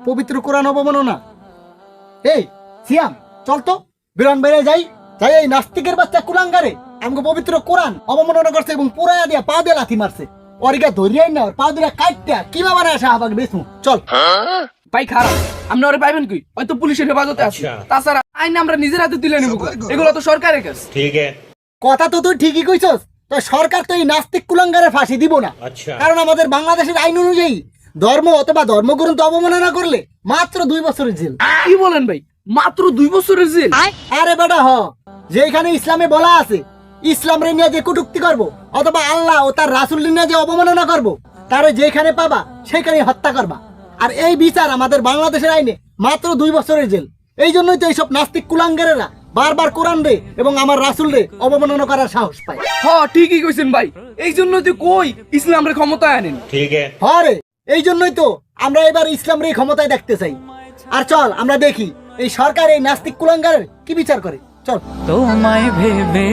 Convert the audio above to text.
পবিত্র কোরআন অবমাননা। এই সিয়াম, চল তো বিরান বাইরে যাই যাই। এই নাস্তিকের বাচ্চা কুলাঙ্গারে আমাকে পবিত্র কোরআন অবমাননা করছে এবং পুরাইয়া দিয়া পা দিয়ে লাথি মারছে। অরিগা ধরিয়াই না, পা দিয়ে কাটটা কিভাবে বানায় শাহবাগ বেসমু। চল ভাই খারাপ, আপনি ওরে পাইবেন কই? হয়তো পুলিশের হেফাজতে আছে। তাছাড়া আইন আমরা নিজের হাতে তুলে নেব, এগুলো তো সরকারের কাজ। ठीक है। কথা তো তুই ঠিকই কইছস, তো সরকার তো এই নাস্তিক কুলাঙ্গারে ফাঁসি দিব না। কারণ আমাদের বাংলাদেশের আইন অনুযায়ী ধর্ম অথবা ধর্মগ্রন্থ অবমাননা করলে মাত্র 2 বছরের জেল। কি বলেন ভাই, মাত্র 2 বছরের জেল? আরে বেটা হ, যেখানে ইসলামে বলা আছে ইসলাম রে নিয়ে যে কটূক্তি করবো অথবা আল্লাহ ও তার রাসূল নিয়ে যে অবমাননা করবো, তারে যেখানে পাবা সেখানে হত্যা করবা। আর এই বিচার আমাদের বাংলাদেশের আইনে মাত্র 2 বছরের জেল। এই জন্যই তো এইসব নাস্তিক কুলাঙ্গারেরা বারবার কোরআন রে এবং আমার রাসূল রে অবমাননা করার সাহস পায়। হ্যাঁ ঠিকই কইছেন ভাই, এই জন্য তো কই ইসলামের ক্ষমতায় আনেন। ठीक है। হরে, এই জন্যই তো আমরা এবার ইসলাম রে ক্ষমতায় দেখতে চাই। আর চল আমরা দেখি এই সরকার এই নাস্তিক কুলাঙ্গারের কি বিচার করে। চল। তোমায় ভেবে